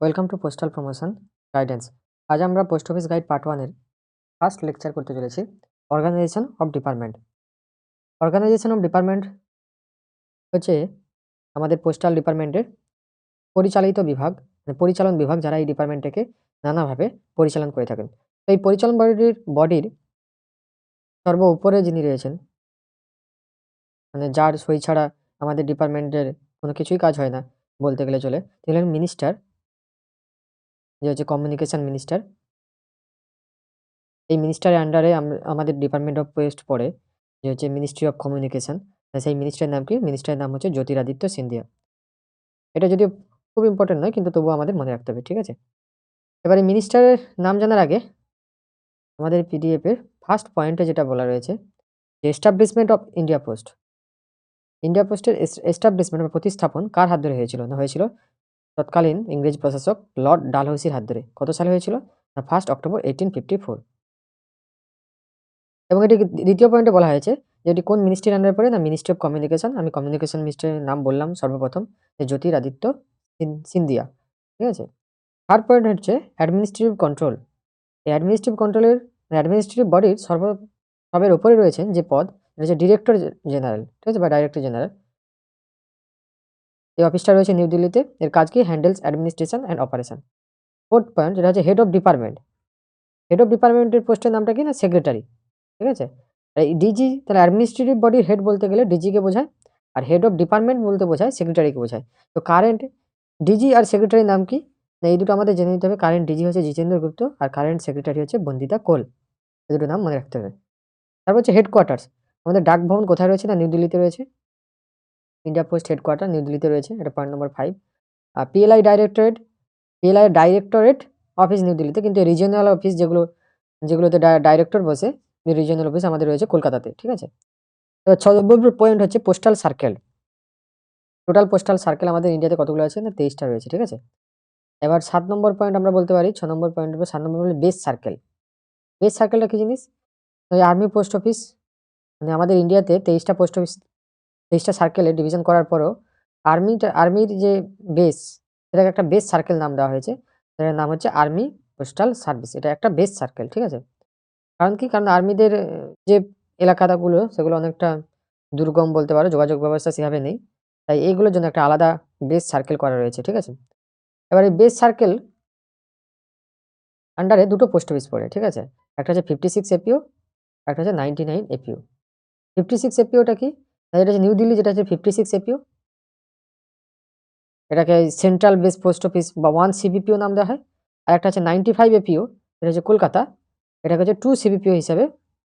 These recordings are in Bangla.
Welcome to postal promotion guidance. আজ আমরা পোস্ট অফিস গাইড পার্ট 1 এর ফার্স্ট লেকচার করতে চলেছি organisation of department. Organisation of department হচ্ছে আমাদের পোস্টাল ডিপার্টমেন্টের পরিচালিত বিভাগ, পরিচালন বিভাগ, যারা এই ডিপার্টমেন্টটাকে নানাভাবে পরিচালন করে থাকেন। তো এই পরিচালন বডির সর্ব উপরে যিনি রয়েছেন, যার সই ছাড়া আমাদের ডিপার্টমেন্টের কোনো কিছুই কাজ হয় না বলতে গেলে চলে, তিনি হলেন মিনিস্টার, যে হচ্ছে কমিউনিকেশন মিনিস্টার। এই মিনিস্টারের আন্ডারে আমাদের ডিপার্টমেন্ট অফ পোস্ট পড়ে, যে হচ্ছে মিনিস্ট্রি অফ কমিউনিকেশন। সেই মিনিস্টারের নাম কি? মিনিস্টারের নাম হচ্ছে জ্যোতিরাদিত্য সিন্ধিয়া। এটা যদিও খুব ইম্পর্টেন্ট নয়, কিন্তু তবুও আমাদের মনে রাখতে হবে, ঠিক আছে? এবার এই মিনিস্টারের নাম জানার আগে আমাদের পিডিএফ এর ফার্স্ট পয়েন্টে যেটা বলা রয়েছে, যে establishment of India post. India পোস্টের এস্টাবলিশমেন্ট বা প্রতিস্থাপন কার হাত ধরে হয়েছিল? না, হয়েছিল তৎকালীন ইংরেজ প্রশাসক লর্ড ডালহৌসির হাত ধরে। কত সালে হয়েছিল? না, 1 অক্টোবর 1854। এবং এটি দ্বিতীয় পয়েন্টে বলা হয়েছে যে এটি কোন মিনিস্ট্রির আন্ডারে পড়ে? না, মিনিস্ট্রি অফ কমিউনিকেশন। আমি কমিউনিকেশন মিনিস্টারের নাম বললাম সর্বপ্রথম, যে জ্যোতিরাদিত্য সিন্ধিয়া, ঠিক আছে? থার্ড পয়েন্ট হচ্ছে অ্যাডমিনিস্ট্রেটিভ কন্ট্রোল। এই অ্যাডমিনিস্ট্রেটিভ কন্ট্রোলের অ্যাডমিনিস্ট্রেটিভ বডির সবের উপরে রয়েছেন যে পদ, এটা হচ্ছে ডিরেক্টর জেনারেল, ঠিক আছে, বা ডাইরেক্টর জেনারেল। এই অফিসটা রয়েছে নিউ দিল্লিতে। এর কাজ কি? Handles administration and operation. Fourth point, যেটা হচ্ছে head of department. Head of ডিপার্টমেন্টের পোস্টের নামটা কি? না, সেক্রেটারি, ঠিক আছে? এই ডিজি, তাহলে অ্যাডমিনিস্ট্রেটিভ বডির হেড বলতে গেলে ডিজিকে বোঝায়, আর হেড অফ ডিপার্টমেন্ট বলতে বোঝায় সেক্রেটারিকে বোঝায়। তো কারেন্ট ডিজি আর সেক্রেটারির নাম কি? না, এই দুটো আমাদের জেনে নিতে হবে। কারেন্ট ডিজি হচ্ছে জিতেন্দ্র গুপ্ত, আর কারেন্ট সেক্রেটারি হচ্ছে বন্দিতা কোল। এই দুটো নাম মনে রাখতে হবে। তারপর হচ্ছে হেডকোয়ার্টার্স। আমাদের ডাক ভবন কোথায় রয়েছে? না, নিউ দিল্লিতে রয়েছে। ইন্ডিয়া পোস্ট হেডকোয়ার্টার নিউ দিল্লিতে রয়েছে, এটা পয়েন্ট নম্বর 5। আর পিএলআই ডাইরেক্টরেট অফিস নিউ দিল্লিতে, কিন্তু রিজিওনাল অফিস যেগুলোতে ডাইরেক্টর বসে, রিজিওনাল অফিস আমাদের রয়েছে কলকাতাতে, ঠিক আছে? তো 6 নম্বর পয়েন্ট হচ্ছে postal circle. Total postal circle আমাদের ইন্ডিয়াতে কতগুলো আছে? না, 23টা রয়েছে, ঠিক আছে? এবার 7 নম্বর পয়েন্ট আমরা বলতে পারি, 6 নম্বর পয়েন্টের পর 7 নম্বর হলো বেস সার্কেল। বেস সার্কেলটা কি জিনিস? ওই আর্মি পোস্ট অফিস, আমাদের ইন্ডিয়াতে 23টা পোস্ট অফিস, 23টা সার্কেলে ডিভিশন করার পরও আর্মির যে বেস, সেটাকে একটা বেস সার্কেল নাম দেওয়া হয়েছে। এটার নাম হচ্ছে আর্মি পোস্টাল সার্ভিস। এটা একটা বেস সার্কেল, ঠিক আছে? কারণ কি? কারণ আর্মিদের যে এলাকাগুলো, সেগুলো অনেকটা দুর্গম বলতে পারো, যোগাযোগ ব্যবস্থা সেভাবে নেই। তাই এইগুলোর জন্য একটা আলাদা বেস সার্কেল করা রয়েছে, ঠিক আছে? এবার এই বেস সার্কেল আন্ডারে দুটো পোস্ট অফিস পড়ে, ঠিক আছে? একটা হচ্ছে 56 এপিও, একটা হচ্ছে 99 এপিও। 56 এপিওটা কি? না, এটা হচ্ছে নিউ দিল্লি, যেটা হচ্ছে 56 এপিও। এটাকে সেন্ট্রাল বেস পোস্ট অফিস বা 1 সিবিপিও নাম দেওয়া হয়। আর একটা হচ্ছে 95 এপিও, এটা হচ্ছে কলকাতা। এটাকে হচ্ছে 2 সিবিপিও হিসাবে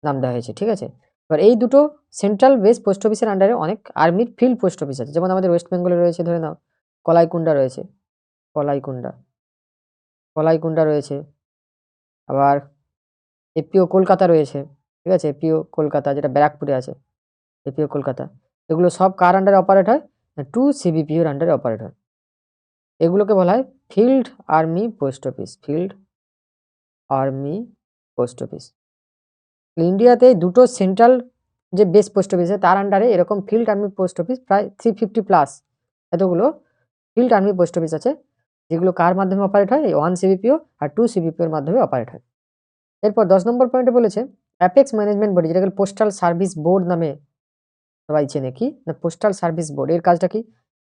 নাম দেওয়া হয়েছে, ঠিক আছে? এবার এই দুটো সেন্ট্রাল বেস পোস্ট অফিসের আন্ডারে অনেক আর্মির ফিল্ড পোস্ট অফিস আছে। যেমন আমাদের ওয়েস্ট বেঙ্গলে রয়েছে, ধরে নাও কলাইকুণ্ডা রয়েছে, কলাইকুণ্ডা কলাইকুণ্ডা রয়েছে। আবার এপিও কলকাতা রয়েছে, ঠিক আছে? এপিও কলকাতা, যেটা ব্যারাকপুরে আছে, এপিও কলকাতা। এগুলো সব কার আন্ডারে অপারেট হয়? না, 2 সিবিপিওর আন্ডারে অপারেট হয়। এগুলোকে বলা হয় field army post office, field army post office. ইন্ডিয়াতে দুটো সেন্ট্রাল যে বেস পোস্ট অফিস আছে, তার আন্ডারে এরকম ফিল্ড আর্মি পোস্ট অফিস প্রায় 350 প্লাস এতগুলো ফিল্ড আর্মি পোস্ট অফিস আছে, যেগুলো কার মাধ্যমে অপারেট হয়? 1 সিবিপিও আর 2 সিবিপিওর মাধ্যমে অপারেট হয়। এরপর 10 নম্বর পয়েন্টে বলেছে অ্যাপেক্স ম্যানেজমেন্ট বডি, যেটাকে পোস্টাল সার্ভিস বোর্ড নামে সবাই চেনে। কি না, পোস্টাল সার্ভিস বোর্ড। এর কাজটা কি?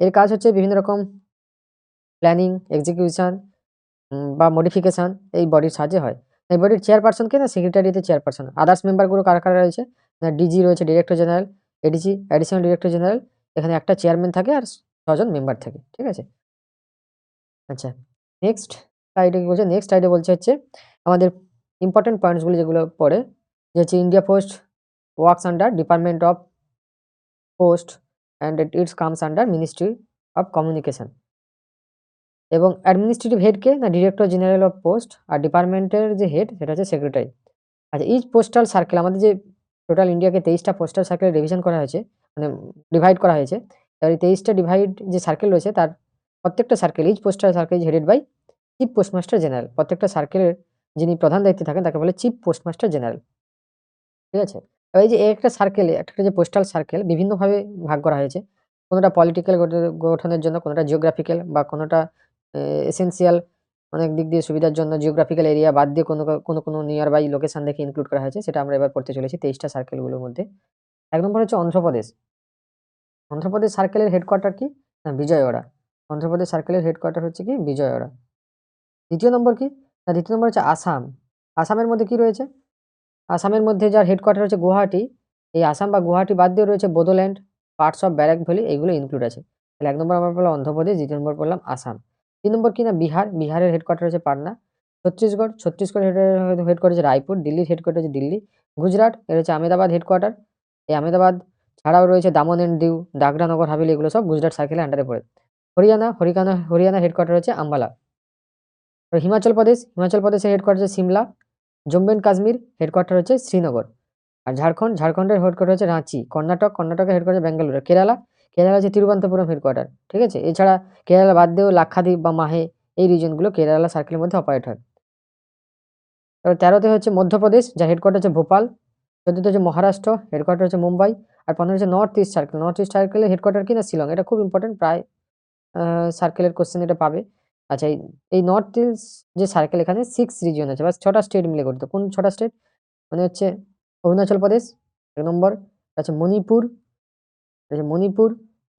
এর কাজ হচ্ছে বিভিন্ন রকম প্ল্যানিং, এক্সিকিউশন বা মডিফিকেশন এই বডির সাহায্যে হয়। এই বডির চেয়ারপারসন কে? না, সেক্রেটারিতে চেয়ারপারসন। আদার্স মেম্বারগুলো কারা কারা রয়েছে? না, ডিজি রয়েছে, director general, ADG additional director general. এখানে একটা চেয়ারম্যান থাকে আর 6 জন মেম্বার থাকে, ঠিক আছে? আচ্ছা, নেক্সট স্লাইডে কি বলছে? নেক্সট স্লাইডে বলছে হচ্ছে আমাদের ইম্পর্টেন্ট পয়েন্টসগুলো যেগুলো পড়ে, যে হচ্ছে India post works under department of post and it's comes under ministry of communication. এবং অ্যাডমিনিস্ট্রেটিভ হেড কে? না, ডিরেক্টর জেনারেল অফ পোস্ট। আর ডিপার্টমেন্টের যে হেড, সেটা হচ্ছে সেক্রেটারি। আচ্ছা, ইচ পোস্টাল সার্কেল, আমাদের যে টোটাল ইন্ডিয়াকে 23টা পোস্টাল সার্কেলে ডিভিশন করা হয়েছে, মানে ডিভাইড করা হয়েছে। এবার এই 23টা ডিভাইড যে সার্কেল রয়েছে, তার প্রত্যেকটা circle, each postal circle is headed by chief postmaster general. প্রত্যেকটা সার্কেলের যিনি প্রধান দায়িত্বে থাকেন, তাকে বলে চিফ পোস্টমাস্টার জেনারেল, ঠিক আছে? এবার এই যে একটা সার্কেলে, একটা যে পোস্টাল সার্কেল বিভিন্নভাবে ভাগ করা হয়েছে। কোনোটা পলিটিক্যাল গঠনের জন্য, কোনোটা জিওগ্রাফিক্যাল, বা কোনোটা এসেনশিয়াল অনেক দিক দিয়ে সুবিধার জন্য জিওগ্রাফিক্যাল এরিয়া বাদ দিয়ে কোনো নিয়ার বাই লোকেশন দেখে ইনক্লুড করা হয়েছে, সেটা আমরা এবার পড়তে চলেছি 23টা সার্কেলগুলোর মধ্যে। 1 নম্বর হচ্ছে অন্ধ্রপ্রদেশ। অন্ধ্রপ্রদেশ সার্কেলের হেডকোয়ার্টার কি? না বিজয়ওয়াড়া। অন্ধ্রপ্রদেশ সার্কেলের হেডকোয়ার্টার হচ্ছে কি? বিজয়ওয়াড়া। 2য় নম্বর কি? না 2য় নম্বর হচ্ছে আসাম। আসামের মধ্যে কি রয়েছে? আসামের মধ্যে যার হেডকোয়ার্টার হচ্ছে গুয়াহাটি। এই আসাম বা গুয়াহাটি বাদ দিয়ে রয়েছে বোদোল্যান্ড, পার্টস অফ ব্যারাক ভ্যালি, এগুলো ইনক্লুড আছে। তাহলে 1 নম্বর আমরা পড়লাম অন্ধ্রপ্রদেশ, 2য় নম্বর পড়লাম আসাম। 3 নম্বর কি? না বিহার। বিহারের হেডকোয়ার্টার হচ্ছে পাটনা। ছত্তিশগড়। ছত্তিশগড়ের হেডকোয়ার্টার হচ্ছে রায়পুর। দিল্লির হেডকোয়ার্টার হচ্ছে দিল্লি। গুজরাট এর হচ্ছে আহমেদাবাদ হেডকোয়ার্টার। এই আহমেদাবাদ ছাড়াও রয়েছে দামন এন্ড দিউ, দাদরা নগর হাভেলি, এগুলো সব গুজরাট সার্কেলের আন্ডারে পড়ে। হরিয়ানার হেডকোয়ার্টার হচ্ছে আম্বালা। আর হিমাচল প্রদেশ। হিমাচল প্রদেশের হেডকোয়ার্টার হচ্ছে সিমলা। জম্মু এন্ড কাশ্মীর হেডকোয়ার্টার হচ্ছে শ্রীনগর। আর ঝাড়খণ্ডের হেডকোয়ার্টার হচ্ছে রাঁচি। কর্ণাটকের হেডকোয়ার্টার বেঙ্গালুরু। কেরালা হচ্ছে তিরুবনন্তপুরম হেডকোয়ার্টার। ঠিক আছে? এছাড়া কেরালা বাদ দিয়েও লাক্ষাদ্বীপ বা মাহে, এই রিজনগুলো কেরালা সার্কেলের মধ্যে অপারেট হয়। এবার 13তে হচ্ছে মধ্যপ্রদেশ, যার হেডকোয়ার্টার হচ্ছে ভোপাল। 14তে হচ্ছে মহারাষ্ট্র, হেডকোয়ার্টার হচ্ছে মুম্বাই। আর 15 হচ্ছে north east circle. North east সার্কেলের হেডকোয়ার্টার কি? না শিলং। এটা খুব ইম্পর্টেন্ট, প্রায় সার্কেলের কোশ্চেন এটা পাবে। আচ্ছা, এই নর্থ ইস্ট যে সার্কেল, এখানে 6 রিজিয়ন আছে বা 6টা স্টেট মিলে গঠিত। কোন 6টা স্টেট? মানে হচ্ছে অরুণাচল প্রদেশ 1 নম্বর, আচ্ছা মণিপুর,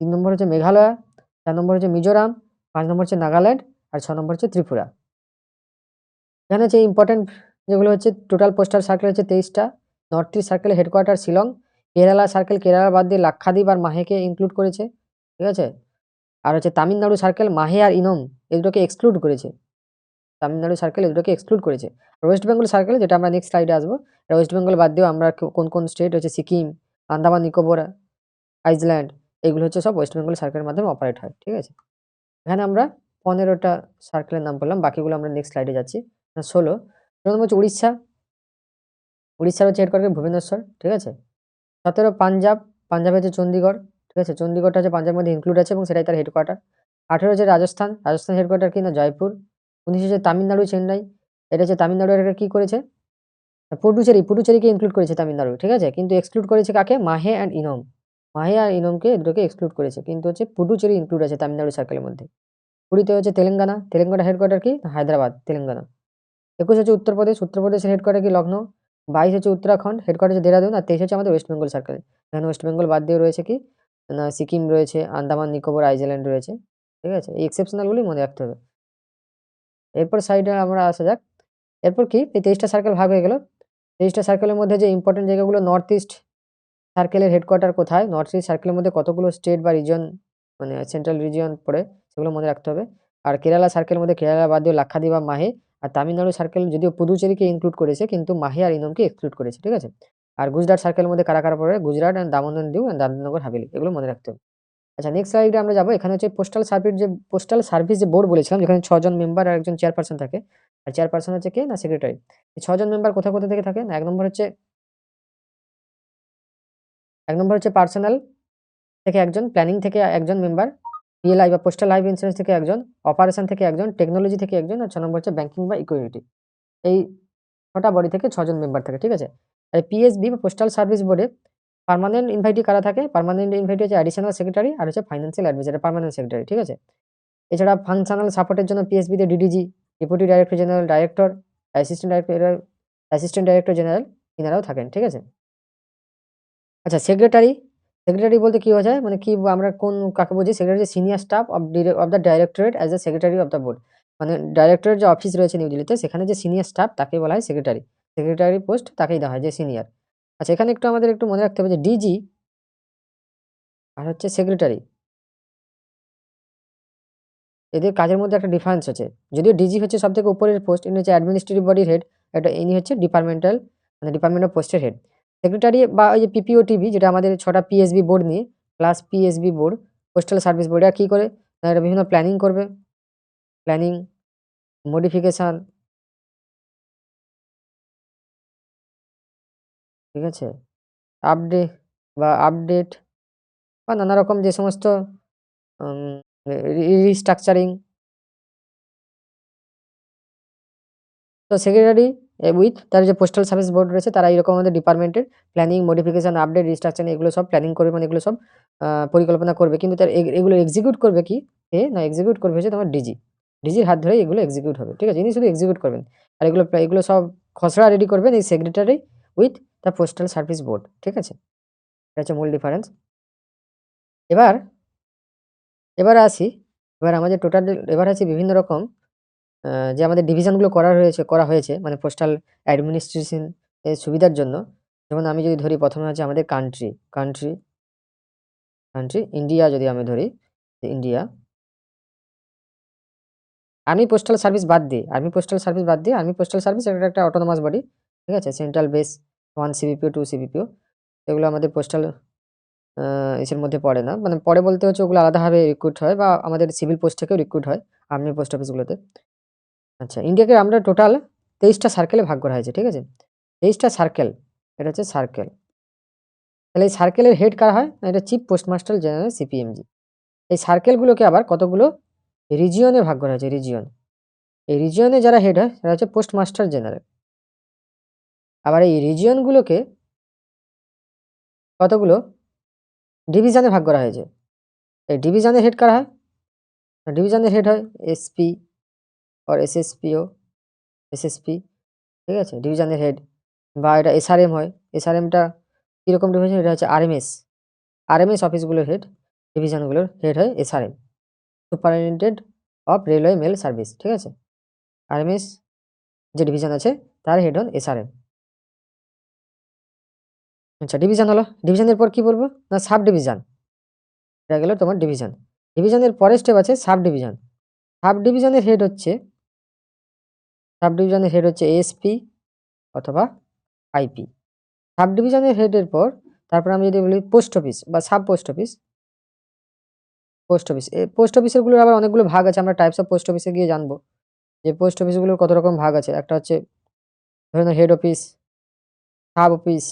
3 নম্বর হচ্ছে মেঘালয়, 4 নম্বর হচ্ছে মিজোরাম, 5 নম্বর হচ্ছে নাগাল্যান্ড, আর 6 নম্বর হচ্ছে ত্রিপুরা। এখানে হচ্ছে ইম্পর্টেন্ট যেগুলো হচ্ছে টোটাল পোস্টাল সার্কেল হচ্ছে 23টা। নর্থ ইস্ট সার্কেলের হেডকোয়ার্টার শিলং। কেরালা সার্কেল কেরালা বাদ দিয়ে লাক্ষাদ্বীপ আর মাহেকে ইনক্লুড করেছে। ঠিক আছে? আর হচ্ছে তামিলনাড়ু সার্কেল মাহে আর ইনম এই দুটোকে এক্সক্লুড করেছে। তামিলনাড়ু সার্কেল এই দুটোকে এক্সক্লুড করেছে। আর ওয়েস্ট বেঙ্গল সার্কেল, যেটা আমরা নেক্সট স্লাইডে আসবো, ওয়েস্ট বেঙ্গল বাদ দিয়েও আমরা কোন স্টেট হচ্ছে সিকিম, আন্দামান নিকোবর, আইসল্যান্ড, এগুলো হচ্ছে সব ওয়েস্ট বেঙ্গল সার্কেলের মাধ্যমে অপারেট হয়। ঠিক আছে? এখানে আমরা 15টা সার্কেলের নাম বললাম, বাকিগুলো আমরা নেক্সট স্লাইডে যাচ্ছি। 16 প্রথম হচ্ছে উড়িষ্যা। উড়িষ্যার হচ্ছে হেডকোয়ার্টার ভুবনেশ্বর। ঠিক আছে? 17 পাঞ্জাব। পাঞ্জাব হচ্ছে চণ্ডীগড়। ঠিক আছে? চণ্ডীগড়টা হচ্ছে পাঞ্জাবের মধ্যে ইনক্লুড আছে এবং সেটাই তার হেডকোয়ার্টার। 18 হচ্ছে রাজস্থান। রাজস্থান হেডকোয়ার্টার কি? না জয়পুর। 19 হচ্ছে তামিলনাড়ু চেন্নাই। এটা হচ্ছে তামিলনাড়ু, এটা কি করেছে? পুডুচেরিকে ইনক্লুড করেছে তামিলনাড়ু। ঠিক আছে? কিন্তু এক্সক্লুড করেছে কাকে? মাহে অ্যান্ড ইনম। মাহে আর ইনমকে দুটোকে এক্সক্লুড করেছে, কিন্তু হচ্ছে পুডুচেরি ইনক্লুড আছে তামিলনাড়ু সার্কেলের মধ্যে। 20তে হচ্ছে তেলেঙ্গানা। তেলেঙ্গানা হেডকোয়ার্টার কি? হায়দ্রাবাদ, তেলেঙ্গানা। 21 হচ্ছে উত্তরপ্রদেশ। উত্তরপ্রদেশের হেডকোয়ার্টার কি? লখনৌ। 22 হচ্ছে উত্তরাখণ্ড, হেডকোয়ার্টার হচ্ছে দেহরাদুন। আর 23 হচ্ছে আমাদের ওয়েস্ট বেঙ্গল সার্কেল। এখানে ওয়েস্ট বেঙ্গল বাদ দিয়ে রয়েছে কি? না সিকিম রয়েছে, আন্দামান নিকোবর আইল্যান্ড রয়েছে। ঠিক আছে? এই এক্সেপশনালগুলি মনে রাখতে হবে। এরপর সাইডে আমরা আসা যাক। এরপর কি? এই 23টা সার্কেল ভাগ হয়ে গেল। 23টা সার্কেলের মধ্যে যে ইম্পর্টেন্ট জায়গাগুলো, নর্থ ইস্ট সার্কেলের হেডকোয়ার্টার কোথায়, নর্থ ইস্ট সার্কেলের মধ্যে কতগুলো স্টেট বা রিজন, মানে সেন্ট্রাল রিজিয়ন পড়ে, সেগুলো মনে রাখতে হবে। আর কেরালা সার্কেলের মধ্যে কেরালা বাদ দিয়ে লাক্ষাদ্বীপ বা মাহে। আর তামিলনাড়ু সার্কেল যদিও পুদুচেরিকে ইনক্লুড করেছে, কিন্তু মাহে আর ইনমকে এক্সক্লুড করেছে। ঠিক আছে? আর গুজরাট সার্কেলের মধ্যে কারা কারা পড়ে? Gujarat and Daman and Diu and Dadra Nagar Haveli, এগুলো মনে রাখতে হবে। আচ্ছা, নেক্সট স্লাইডে আমরা যাবো। এখানে হচ্ছে পোস্টাল সার্ভিস যে বোর্ড বলেছিলাম, যেখানে 6 জন মেম্বার আর একজন চেয়ারপারসন থাকে। আর চেয়ারপারসন হচ্ছে কে? না সেক্রেটারি। এই 6 জন মেম্বার কোথা থেকে থাকে? না 1 নম্বর হচ্ছে পার্সোনাল থেকে একজন, প্ল্যানিং থেকে একজন মেম্বার, পিএলআই বা পোস্টাল লাইফ ইন্স্যুরেন্স থেকে একজন, অপারেশন থেকে একজন, টেকনোলজি থেকে একজন, আর 6 নম্বর হচ্ছে ব্যাংকিং বা ইকুইটি। এই 6টা বডি থেকে 6 জন মেম্বার থাকে। ঠিক আছে? আর পিএসবি বা পোস্টাল সার্ভিস বোর্ডে পার্মানেন্ট ইনভাইটি কারা থাকে? পার্মানেন্ট ইনভাইটি হচ্ছে অ্যাডিশনাল সেক্রেটারি আর হচ্ছে ফাইন্যান্সিয়াল অ্যাডভাইজার, পার্মানেন্ট সেক্রেটারি। ঠিক আছে? এছাড়া ফাংশনাল সাপোর্টের জন্য পিএসবি তে DDG, deputy director general, director, assistant director general, ইনারাও থাকেন। ঠিক আছে? আচ্ছা, সেক্রেটারি বলতে কি বোঝায়? মানে কি আমরা কাকে বুঝি? Secretary senior staff of the directorate as the secretary of the board. মানে ডাইরেক্টরের যে অফিস রয়েছে নিউ দিল্লিতে, সেখানে যে সিনিয়র স্টাফ তাকে বলা হয় সেক্রেটারি। সেক্রেটারি পোস্ট তাকেই দেওয়া হয়, যে সিনিয়র। আচ্ছা, এখানে আমাদের একটু মনে রাখতে হবে যে ডিজি আর হচ্ছে সেক্রেটারি, এদের কাজের মধ্যে একটা ডিফারেন্স আছে। যদিও ডিজি হচ্ছে সবথেকে উপরের পোস্ট, ইনি হচ্ছে অ্যাডমিনিস্ট্রেটিভ বডির হেড, ইনি হচ্ছে ডিপার্টমেন্ট অফ পোস্টের হেড। সেক্রেটারি বা ওই যে পিপিওটিবি, যেটা আমাদের 6টা পিএসবি বোর্ড নিয়ে, plus PSB board, postal service board, এরা কি করে? না, এরা বিভিন্ন প্ল্যানিং করবে, প্ল্যানিং, মডিফিকেশন, ঠিক আছে, আপডেট বা নানা রকম যে সমস্ত রিস্ট্রাকচারিং। তো সেক্রেটারি উইথ তার যে পোস্টাল সার্ভিস বোর্ড রয়েছে, তারা এরকম আমাদের ডিপার্টমেন্টের প্ল্যানিং, মডিফিকেশন, আপডেট, রিস্ট্রাকচার, এগুলো সব প্ল্যানিং করবে, মানে এগুলো সব পরিকল্পনা করবে। কিন্তু তার এগুলো এক্সিকিউট করবে কি? না এক্সিকিউট করবে হচ্ছে তোমার ডিজি। ডিজির হাত ধরেই এগুলো এক্সিকিউট হবে, ঠিক আছে? ইনি শুধু এক্সিকিউট করবেন। আর এগুলো সব খসড়া রেডি করবেন এই secretary with the postal service board, ঠিক আছে? এটা হচ্ছে মূল ডিফারেন্স। এবার এবার আসি, এবার আমাদের টোটাল এবার আছে বিভিন্ন রকম যে আমাদের ডিভিশনগুলো করা হয়েছে মানে পোস্টাল অ্যাডমিনিস্ট্রেশন এর সুবিধার জন্য। যেমন আমি যদি ধরি ১ম এ হচ্ছে আমাদের কান্ট্রি ইন্ডিয়া যদি আমি ধরি, ইন্ডিয়া আর্মি পোস্টাল সার্ভিস বাদ দিয়ে আর্মি পোস্টাল সার্ভিস এটা একটা অটোনোমাস বডি, ঠিক আছে? সেন্ট্রাল বেস 1 সিবিপিও 2 সিবিপিও এগুলো আমাদের পোস্টাল ইসের মধ্যে পড়ে না। মানে পড়ে বলতে হচ্ছে ওগুলো আলাদাভাবে রিক্রুট হয় বা আমাদের সিভিল পোস্ট থেকেও রিক্রুট হয় আর্মি পোস্ট অফিসগুলোতে। আচ্ছা, ইন্ডিয়াকে আমরা টোটাল ২৩ টা সার্কেলে ভাগ করা হয়েছে, ঠিক আছে? ২৩ টা সার্কেল, এটা হচ্ছে সার্কেল। তাহলে এই সার্কেলের হেড কারা হয়? না, এটা চিফ পোস্টমাস্টার জেনারেল সিপিএমজি। এই সার্কেলগুলোকে আবার কতগুলো রিজিয়নে ভাগ করা হয়েছে, রিজিয়ন। এই রিজিয়নে যারা হেড হয় তারা হচ্ছে পোস্টমাস্টার জেনারেল। আবার এই রিজিয়নগুলোকে কতগুলো ডিভিশনে ভাগ করা হয়েছে। এই ডিভিশনের হেড কারা হয়? ডিভিশনের হেড হয় এসপি অর এসএসপি, ঠিক আছে? ডিভিশনের হেড বা এটা এসআরএম হয়। এসআরএমটা কিরকম ডিভিশন? এটা হচ্ছে আরএমএস অফিসগুলোর হেড, ডিভিশনগুলোর হেড হয় SRM, superintendent of railway mail service, ঠিক আছে? আরএমএস যে ডিভিশন আছে তার হেড হন এসআরএম। আচ্ছা, ডিভিশন হলো। ডিভিশনের পর কি বলবো? না, সাব ডিভিশন। এটা গেল তোমার ডিভিশন। ডিভিশনের পরের স্টেপ আছে সাব ডিভিশন। সাব ডিভিশনের হেড হচ্ছে এএসপি অথবা আইপি। সাব ডিভিশনের হেডের পর তারপর আমি যদি বলি পোস্ট অফিস বা সাব পোস্ট অফিসেরগুলোর আবার অনেকগুলো ভাগ আছে। আমরা টাইপস অফ পোস্ট অফিসে গিয়ে জানবো যে পোস্ট অফিসগুলোর কত রকম ভাগ আছে। একটা হচ্ছে ধরে নাও হেড অফিস, সাব অফিস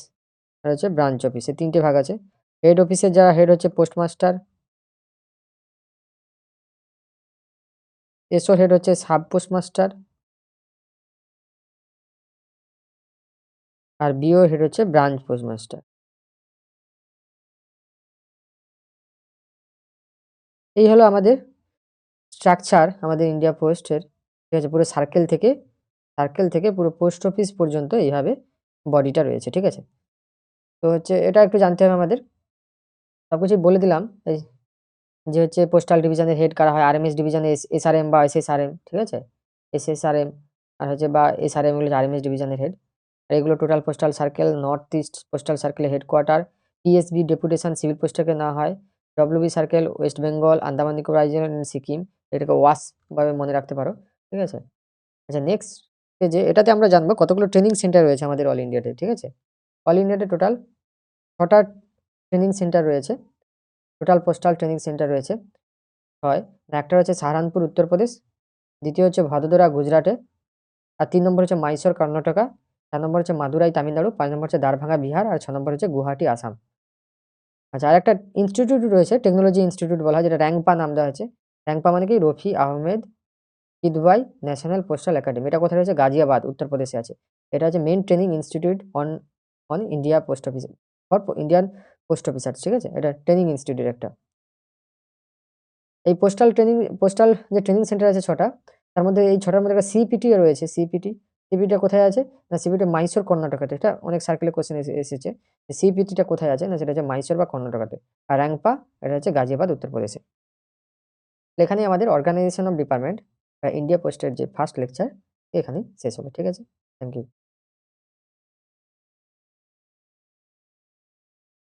আর হচ্ছে ব্রাঞ্চ অফিস, এই ৩টে ভাগ আছে। হেড অফিসের যারা হেড হচ্ছে পোস্টমাস্টার, এসওর হেড হচ্ছে সাব পোস্টমাস্টার আর বিওর হেড হচ্ছে ব্রাঞ্চ পোস্টমাস্টার। এই হলো আমাদের স্ট্রাকচার আমাদের ইন্ডিয়া পোস্টের, ঠিক আছে? পুরো সার্কেল থেকে পুরো পোস্ট অফিস পর্যন্ত এইভাবে বডিটা রয়েছে, ঠিক আছে? তো হচ্ছে এটা একটু জানতে হবে আমাদের। সবকিছুই বলে দিলাম। এই যে হচ্ছে পোস্টাল ডিভিশনের হেড কারা হয়, আরএমএস ডিভিশনে এসআরএম বা এসএসআরএম, ঠিক আছে? এসএসআরএম আর হচ্ছে বা এসআরএম হলো আরএমএস ডিভিশনের হেড। আর এগুলো total postal circle, north east postal সার্কেলের headquarter, PSB deputation civil post থেকে নেওয়া হয়, WB circle West Bengal, Andaman Nicobar island and Sikkim, এটাকে ওয়াস ভাবে মনে রাখতে পারো, ঠিক আছে? আচ্ছা, নেক্সট যে এটাতে আমরা জানবো কতগুলো ট্রেনিং সেন্টার রয়েছে আমাদের অল ইন্ডিয়াতে, ঠিক আছে? অল ইন্ডিয়াতে টোটাল ৬টা ট্রেনিং সেন্টার রয়েছে, টোটাল পোস্টাল ট্রেনিং সেন্টার রয়েছে ৬। একটা হচ্ছে সাহারানপুর উত্তরপ্রদেশ, দ্বিতীয় হচ্ছে ভদোদরা গুজরাটে, আর ৩ নম্বর হচ্ছে মাইসোর কর্ণাটকা, ৪ নম্বর হচ্ছে মাদুরাই তামিলনাড়ু, ৫ নম্বর হচ্ছে দারভাঙ্গা বিহার আর ৬ নম্বর হচ্ছে গুয়াহাটি আসাম। আচ্ছা, আরেকটা ইনস্টিটিউট রয়েছে, টেকনোলজি ইনস্টিটিউট বলা হয়, যেটা র‍্যাংপা নাম দেওয়া হয়েছে। র‍্যাংপা মানে কি? Rafi Ahmed Kidwai national postal academy. এটা কোথায় রয়েছে? গাজিয়াবাদ, উত্তরপ্রদেশে আছে। এটা হচ্ছে main training institute on India post office for Indian post officer, ঠিক আছে? এটা ট্রেনিং ইনস্টিটিউট একটা। এই পোস্টাল যে ট্রেনিং সেন্টার আছে ৬টা, তার মধ্যে এই ৬টার মধ্যে একটা সিপিটি রয়েছে। সিপিটিটা কোথায় আছে? না, সিপিটি মাইসোর কর্ণাটকাতে। এটা অনেক সার্কেলে কোয়েশ্চেন এসেছে। সিপিটিটা কোথায় আছে? না, সেটা হচ্ছে মাইসোর বা কর্ণাটকাতে। আর র‍্যাংপা এটা হচ্ছে গাজিয়াবাদ, উত্তরপ্রদেশে। এখানেই আমাদের অর্গানাইজেশন অফ ডিপার্টমেন্ট ইন্ডিয়া পোস্টের যে ফার্স্ট লেকচার এখানেই শেষ হলো, ঠিক আছে? Thank you.